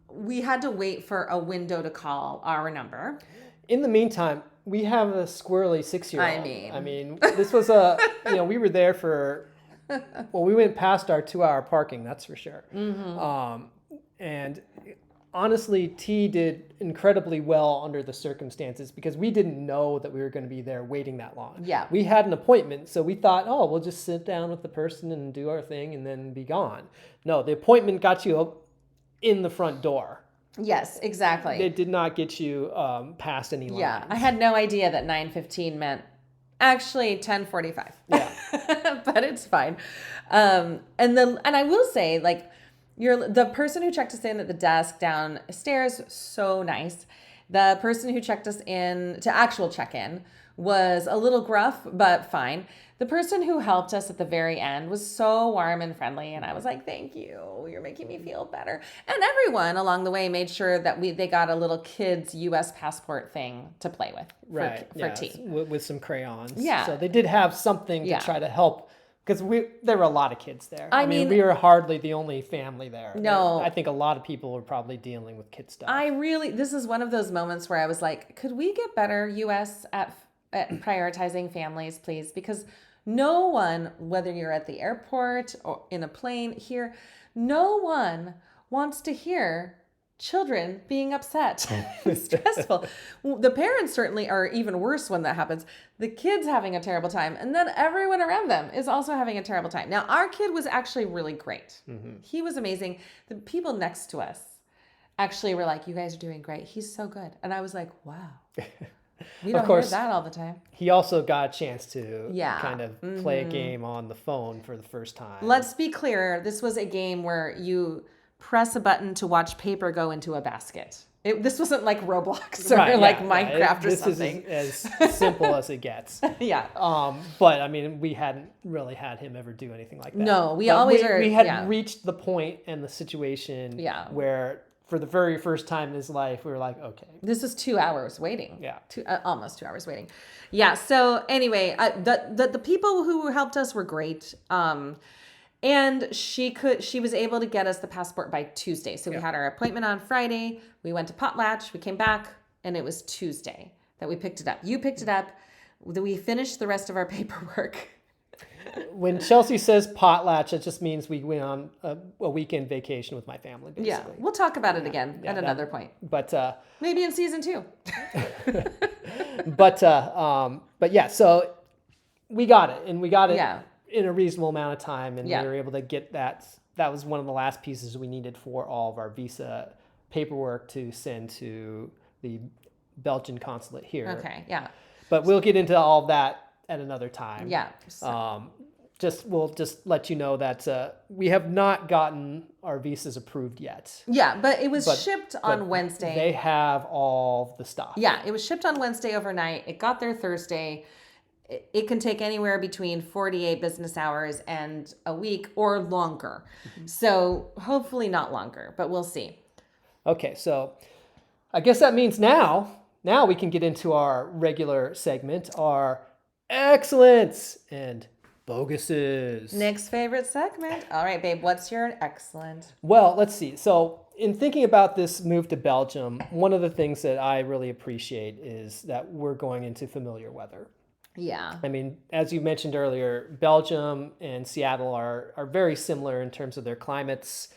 we had to wait for a window to call our number. In the meantime, we have a squirrely 6-year-old. I mean, this was we were there for, well, we went past our 2-hour parking, that's for sure. And honestly, T did incredibly well under the circumstances because we didn't know that we were going to be there waiting that long. Yeah. We had an appointment, so we thought, oh, we'll just sit down with the person and do our thing and then be gone. No, the appointment got you in the front door. Yes, exactly. It did not get you past any line. Yeah, I had no idea that 9:15 meant actually 10:45. Yeah. But it's fine. And I will say, like, the person who checked us in at the desk downstairs, so nice. The person who checked us in to actual check-in was a little gruff, but fine. The person who helped us at the very end was so warm and friendly, and I was like, thank you. You're making me feel better. And everyone along the way made sure that they got a little kid's U.S. passport thing to play with for T. With some crayons. Yeah. So they did have something to try to help. Because there were a lot of kids there. I mean, we were hardly the only family there. No. I think a lot of people were probably dealing with kid stuff. This is one of those moments where I was like, could we get better, U.S., at prioritizing families, please? Because no one, whether you're at the airport or in a plane here, no one wants to hear children being upset. It's stressful. The parents certainly are even worse when that happens. The kids having a terrible time, and then everyone around them is also having a terrible time. Now, our kid was actually really great. He was amazing. The people next to us actually were like, you guys are doing great. He's so good. And I was like, wow. We don't hear that all the time. He also got a chance to kind of Mm-hmm. play a game on the phone for the first time. Let's be clear. This was a game where you press a button to watch paper go into a basket. This wasn't like Roblox or Minecraft or something. This is as simple as it gets. Yeah. But I mean, we hadn't really had him ever do anything like that. No, we had reached the point and the situation where for the very first time in his life, we were like, okay. This is 2 hours waiting. Yeah. Almost 2 hours waiting. Yeah. So anyway, the people who helped us were great. And she was able to get us the passport by Tuesday. So we had our appointment on Friday. We went to Potlatch. We came back, and it was Tuesday that we picked it up. You picked it up. We finished the rest of our paperwork. When Chelsea says potlatch, it just means we went on a weekend vacation with my family, basically. Yeah, we'll talk about it again at another point. But maybe in season 2. But yeah, so we got it, and we got it in a reasonable amount of time, and we were able to get that. That was one of the last pieces we needed for all of our visa paperwork to send to the Belgian consulate here. Okay, yeah. But we'll get into all of that at another time. Yeah. We'll just let you know that we have not gotten our visas approved yet. Yeah, but it was shipped on Wednesday. They have all the stuff. Yeah, it was shipped on Wednesday overnight. It got there Thursday. It can take anywhere between 48 business hours and a week or longer. So hopefully not longer, but we'll see. Okay, so I guess that means now we can get into our regular segment, our Excellents and Boguses. Nick's favorite segment. All right, babe, what's your excellent? Well, let's see. So in thinking about this move to Belgium, one of the things that I really appreciate is that we're going into familiar weather. Yeah. I mean, as you mentioned earlier, Belgium and Seattle are very similar in terms of their climates.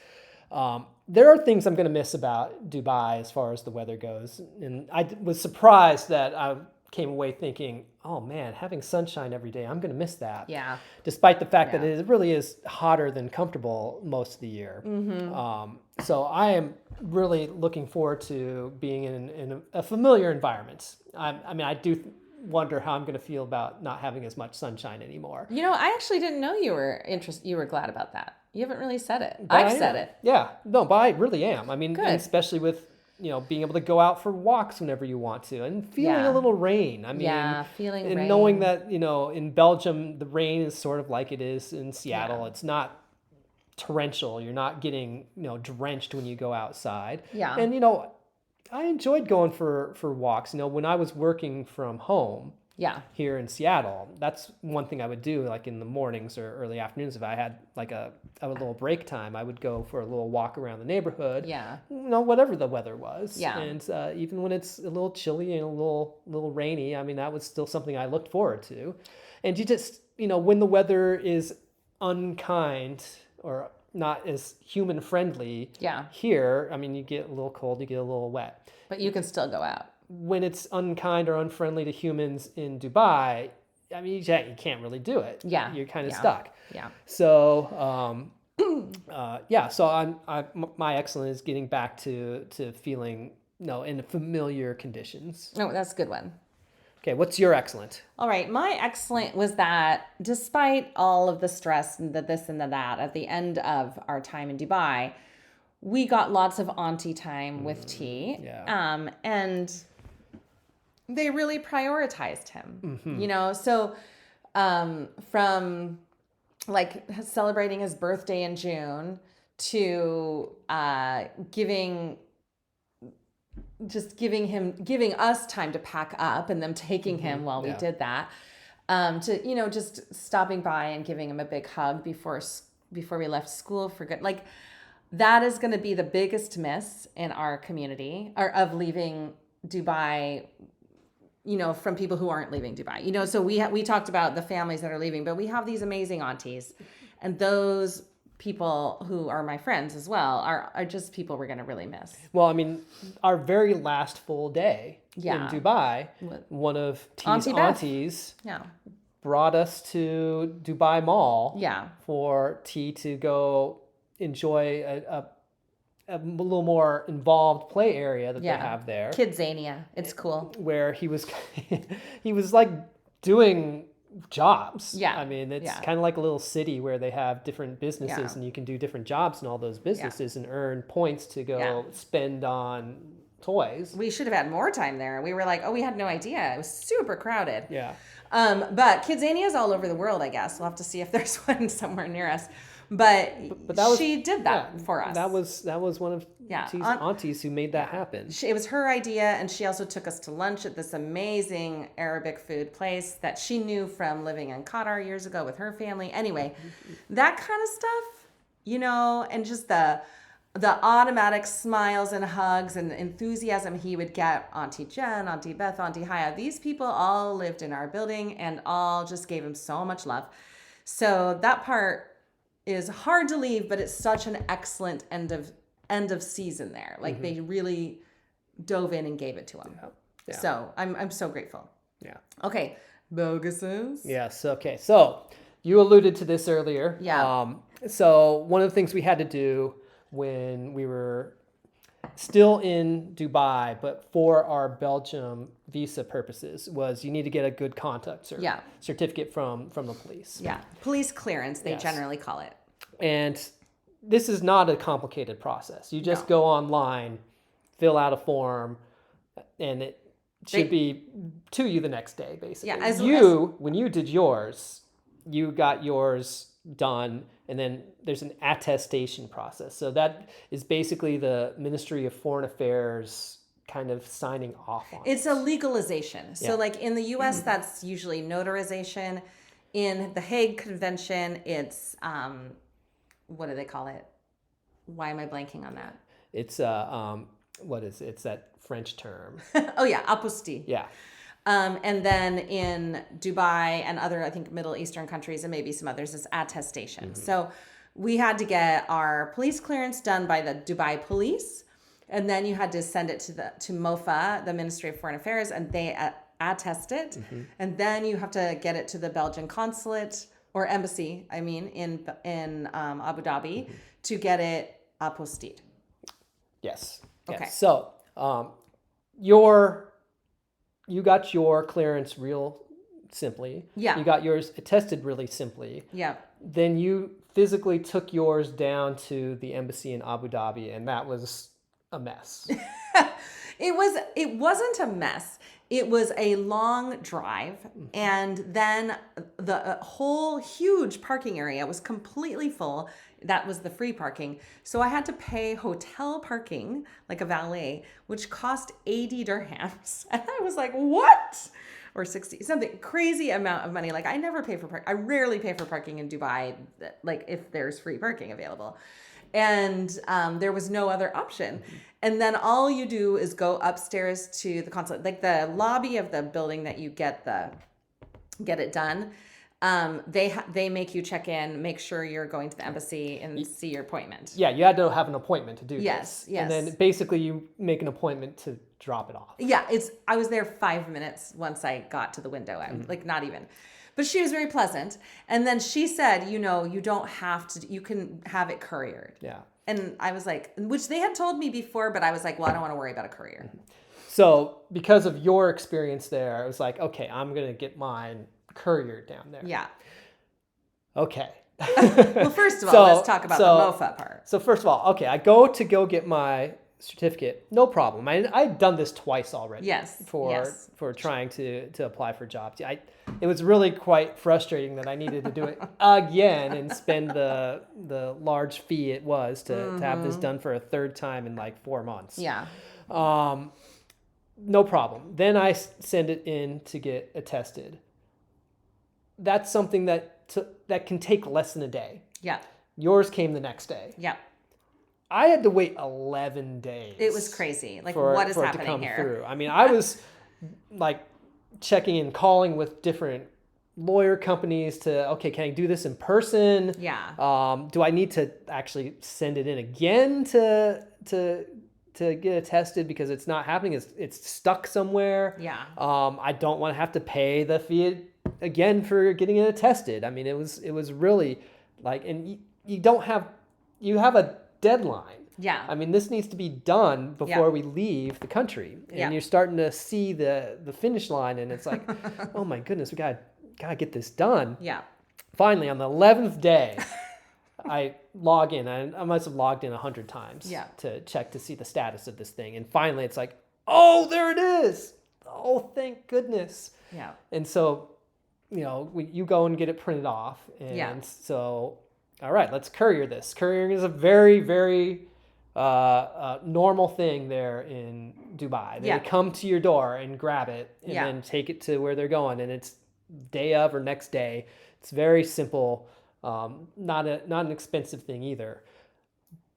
There are things I'm going to miss about Dubai as far as the weather goes. And I was surprised that I came away thinking, oh man, having sunshine every day, I'm going to miss that. Yeah. Despite the fact that it really is hotter than comfortable most of the year. So I am really looking forward to being in a familiar environment. I do wonder how I'm going to feel about not having as much sunshine anymore. You know, I actually didn't know you were glad about that. You haven't really said it. I've said it. Yeah. No, but I really am. I mean, Good. especially with, being able to go out for walks whenever you want to and feeling a little rain. I mean, feeling and rain. knowing that, in Belgium, the rain is sort of like it is in Seattle. It's not torrential. You're not getting, drenched when you go outside. Yeah. And, I enjoyed going for walks. When I was working from home here in Seattle, that's one thing I would do, like in the mornings or early afternoons. If I had like a little break time, I would go for a little walk around the neighborhood. Yeah. Whatever the weather was. Yeah. And even when it's a little chilly and a little rainy, I mean, that was still something I looked forward to. And you just, when the weather is unkind or not as human friendly here, I mean, you get a little cold, you get a little wet. But you can still go out. When it's unkind or unfriendly to humans in Dubai, I mean, you can't really do it. Yeah. You're kind of stuck. Yeah. So, so my excellent is getting back to feeling, in familiar conditions. Oh, that's a good one. Okay, what's your excellent? All right, my excellent was that despite all of the stress and the this and the that at the end of our time in Dubai, we got lots of auntie time with T. Yeah. And they really prioritized him, Mm-hmm. So from like celebrating his birthday in June to giving us time to pack up and them taking him while we did that, to just stopping by and giving him a big hug before we left school for good. Like that is going to be the biggest miss in our community of leaving Dubai, from people who aren't leaving Dubai. So we talked about the families that are leaving, but we have these amazing aunties, and those people who are my friends as well are just people we're going to really miss. Well, I mean, our very last full day in Dubai, one of T's aunties brought us to Dubai Mall for T to go enjoy a little more involved play area that they have there. Kidzania. It's cool. Where he was like doing jobs. Yeah. I mean, it's kind of like a little city where they have different businesses and you can do different jobs in all those businesses and earn points to go spend on toys. We should have had more time there. We were like, we had no idea. It was super crowded. Yeah. But Kidzania is all over the world, I guess. We'll have to see if there's one somewhere near us. But she did that for us. That was one of T's aunties who made that happen. It was her idea, and she also took us to lunch at this amazing Arabic food place that she knew from living in Qatar years ago with her family. Anyway, that kind of stuff, and just the automatic smiles and hugs and enthusiasm he would get. Auntie Jen, Auntie Beth, Auntie Haya, these people all lived in our building and all just gave him so much love. So that part is hard to leave, but it's such an excellent end of season there. Like they really dove in and gave it to him. Yeah. So I'm so grateful. Yeah. Okay. Boguses. Yes. Okay. So you alluded to this earlier. Yeah. So one of the things we had to do when we were still in Dubai, but for our Belgium visa purposes, was you need to get a good contact certificate from the police. Yeah. Police clearance, they generally call it. And this is not a complicated process. You just go online, fill out a form, and it should be to you the next day, basically. Yeah, when you did yours, you got yours done, and then there's an attestation process. So that is basically the Ministry of Foreign Affairs kind of signing off on it. It's a legalization. So like in the US, that's usually notarization. In the Hague Convention, it's, what do they call it? Why am I blanking on that? It's, what is it? It's that French term. Oh yeah, apostille. Yeah. And then in Dubai and other, I think, Middle Eastern countries and maybe some others, it's attestation. So we had to get our police clearance done by the Dubai police. And then you had to send it to MOFA, the Ministry of Foreign Affairs, and they attest it. And then you have to get it to the Belgian consulate or embassy, in Abu Dhabi to get it apostilled. Yes. Okay. So you got your clearance real simply. Yeah. You got yours attested really simply. Yeah. Then you physically took yours down to the embassy in Abu Dhabi, and that was a mess. It wasn't a mess. It was a long drive, and then the whole huge parking area was completely full. That was the free parking. So I had to pay hotel parking, like a valet, which cost 80 dirhams. And I was like, what? Or 60, something crazy amount of money. Like I never pay for parking. I rarely pay for parking in Dubai, like if there's free parking available. And there was no other option. And then all you do is go upstairs to the consulate, like the lobby of the building that you get it done. They make you check in, make sure you're going to the embassy and see your appointment. Yeah, you had to have an appointment to do Yes, this. yes. And then basically you make an appointment to drop it off. Yeah, I was there 5 minutes once I got to the window. I'm like, not even. But she was very pleasant. And then she said, you don't have to, you can have it couriered. Yeah. And I was like, which they had told me before, but I was like, well, I don't want to worry about a courier. So because of your experience there, I was like, okay, I'm going to get mine couriered down there. Yeah. Okay. Well, first of all, let's talk about the MOFA part. So first of all, okay, I go get my certificate, no problem. I'd done this twice already. Yes. For trying to apply for jobs. It was really quite frustrating that I needed to do it again and spend the large fee it was to have this done for a third time in like 4 months. Yeah. No problem. Then I send it in to get attested. That's something that can take less than a day. Yeah. Yours came the next day. Yeah. I had to wait 11 days. It was crazy. Like, what is happening to come here? Through. I mean, I was like checking and calling with different lawyer companies okay, can I do this in person? Yeah. Do I need to actually send it in again to get it tested because it's not happening? It's stuck somewhere. Yeah. I don't want to have to pay the fee again for getting it tested. I mean, it was really like, and you have a deadline. Yeah. I mean, this needs to be done before we leave the country. And you're starting to see the finish line, and it's like, oh my goodness, we gotta get this done. Yeah. Finally, on the 11th day, I log in. I must have logged in 100 times to check to see the status of this thing. And finally, it's like, oh, there it is. Oh, thank goodness. Yeah. And so, you go and get it printed off. And so, all right, let's courier this. Couriering is a very, very normal thing there in Dubai. They come to your door and grab it and then take it to where they're going. And it's day of or next day. It's very simple. Not an expensive thing either.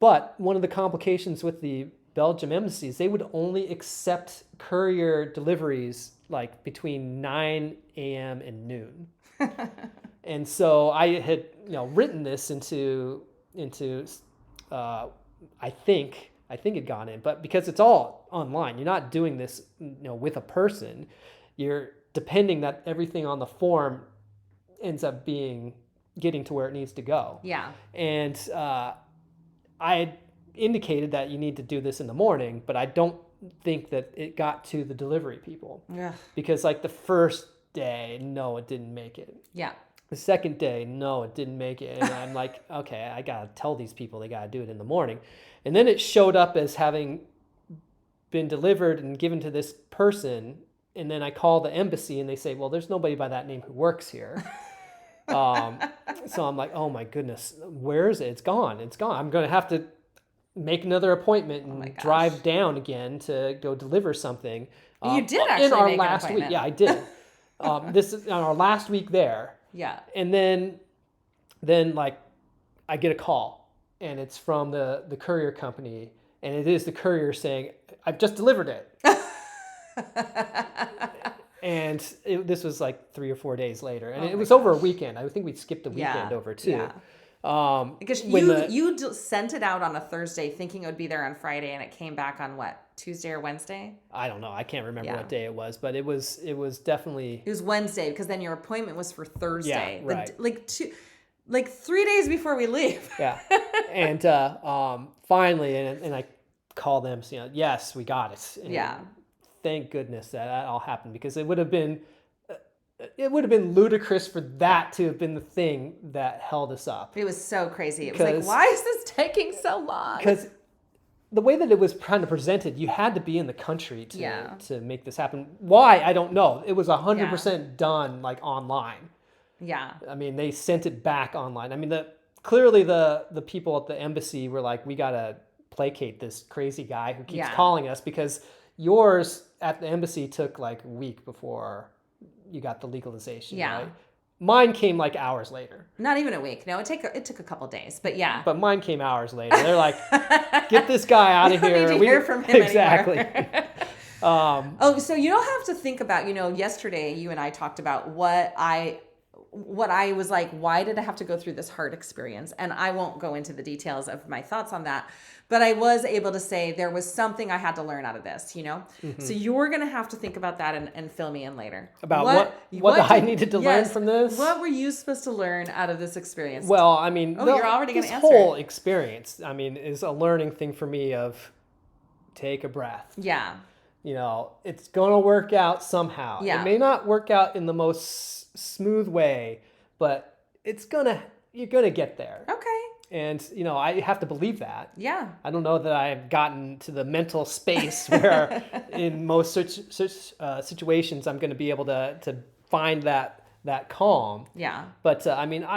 But one of the complications with the Belgium embassy is they would only accept courier deliveries like between 9 a.m. and noon. And so I had written this into I think it gone in, but because it's all online, you're not doing this with a person. You're depending that everything on the form ends up getting to where it needs to go. Yeah. And I had indicated that you need to do this in the morning, but I don't think that it got to the delivery people. Yeah. Because like the first day, no, it didn't make it. Yeah. The second day, no, it didn't make it. And I'm like, okay, I got to tell these people they got to do it in the morning. And then it showed up as having been delivered and given to this person. And then I call the embassy and they say, well, there's nobody by that name who works here. So I'm like, oh my goodness, where is it? It's gone. I'm going to have to make another appointment and drive down again to go deliver something. You did actually in our make last an appointment. week. Yeah, I did. This is on our last week there. Yeah. And then like I get a call and it's from the courier company and it is the courier saying, I've just delivered it. And this was like 3 or 4 days later. And it was over a weekend. I think we skipped a weekend over too. Yeah. Because you sent it out on a Thursday thinking it would be there on Friday and it came back on what, Tuesday or Wednesday? I don't know. I can't remember what day it was, but it was definitely... It was Wednesday because then your appointment was for Thursday. Yeah, right. Like 3 days before we leave. Yeah. And finally, and I call them, yes, we got it. And thank goodness that all happened because it would have been ludicrous for that to have been the thing that held us up. It was so crazy. It was like, why is this taking so long? Because the way that it was kind of presented, you had to be in the country Yeah. to make this happen. Why? I don't know. It was 100% done like online. Yeah. I mean, they sent it back online. I mean, clearly the people at the embassy were like, we gotta placate this crazy guy who keeps calling us, because yours at the embassy took like a week before you got the legalization. Yeah. Right? Mine came like hours later. Not even a week. No, it took a couple days, but yeah. But mine came hours later. They're like, get this guy out of here. We don't need to hear from him exactly. Oh, so you don't have to think about, yesterday you and I talked about what I was like, why did I have to go through this hard experience? And I won't go into the details of my thoughts on that, but I was able to say there was something I had to learn out of this, So you're going to have to think about that and fill me in later. About what I needed to learn from this? What were you supposed to learn out of this experience? Well, I mean, you're already going to answer. This whole experience, I mean, is a learning thing for me of take a breath. Yeah. It's going to work out somehow. Yeah. It may not work out in the most smooth way, but you're going to get there. Okay. And, I have to believe that. Yeah. I don't know that I've gotten to the mental space where in most such situations I'm going to be able to find that calm. Yeah. But, I mean,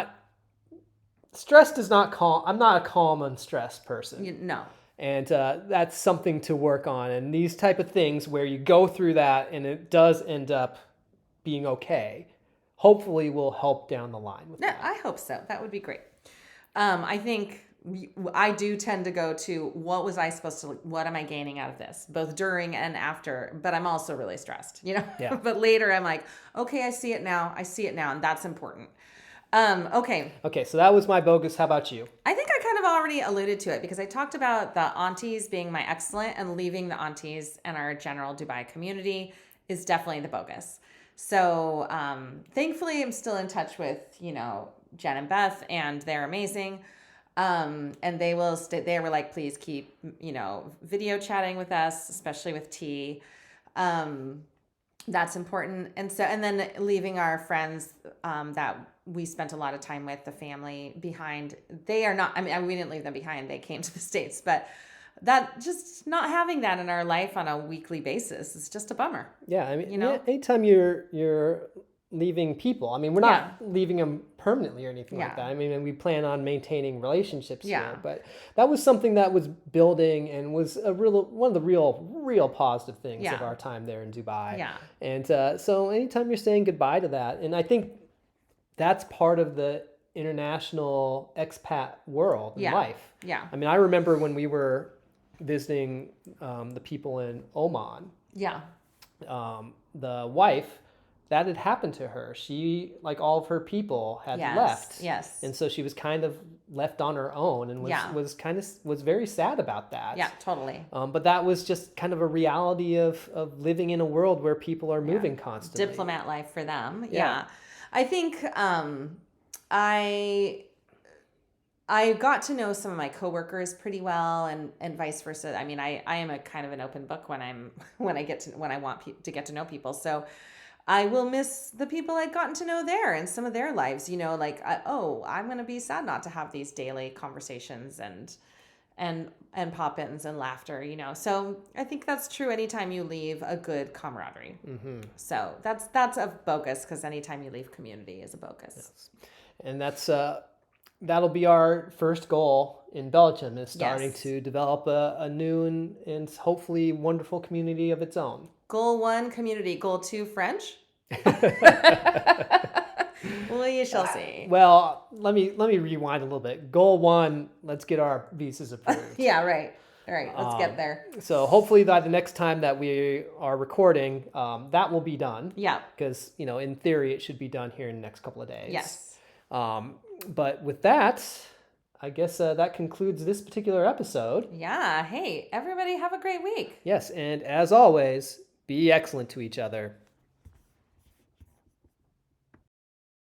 stress does not calm. I'm not a calm and stressed person. No. And that's something to work on. And these type of things where you go through that and it does end up being okay, hopefully will help down the line with that. I hope so. That would be great. I think I do tend to go to what am I gaining out of this, both during and after, but I'm also really stressed, Yeah. But later I'm like, okay, I see it now. And that's important. Okay. Okay, so that was my bogus. How about you? I think I kind of already alluded to it because I talked about the aunties being my excellent, and leaving the aunties and our general Dubai community is definitely the bogus. So thankfully I'm still in touch with, Jen and Beth, and they're amazing. And they will they were like, please keep, video chatting with us, especially with T. That's important. And then leaving our friends that we spent a lot of time with, the family behind, they are not, I mean, we didn't leave them behind. They came to the States, but that just not having that in our life on a weekly basis is just a bummer. Yeah. I mean, anytime you're leaving people, I mean, we're not leaving them permanently or anything like that. I mean, and we plan on maintaining relationships here, but that was something that was building and was one of the real positive things of our time there in Dubai. Yeah. And so anytime you're saying goodbye to that, and I think that's part of the international expat world and life. Yeah. I mean, I remember when we were visiting the people in Oman. Yeah. The wife, that had happened to her. She, like all of her people, had left. Yes. And so she was kind of left on her own and was very sad about that. Yeah, totally. But that was just kind of a reality of living in a world where people are moving constantly. Diplomat life for them. Yeah. I think I got to know some of my coworkers pretty well, and vice versa. I mean, I am a kind of an open book when I want to get to know people. So I will miss the people I'd gotten to know there and some of their lives. Like I'm going to be sad not to have these daily conversations and pop-ins and laughter. So I think that's true. Anytime you leave a good camaraderie. Mm-hmm. So that's a bogus, because anytime you leave community is a bogus. Yes. And that's that'll be our first goal in Belgium, is starting to develop a new and hopefully wonderful community of its own. Goal 1, community. Goal 2, French. Well, you shall see. Well, let me rewind a little bit. Goal 1, let's get our visas approved. Yeah, right. All right, let's get there. So hopefully by the next time that we are recording, that will be done. Yeah. Because, in theory, it should be done here in the next couple of days. Yes. But with that, I guess that concludes this particular episode. Yeah. Hey, everybody have a great week. Yes, and as always, be excellent to each other.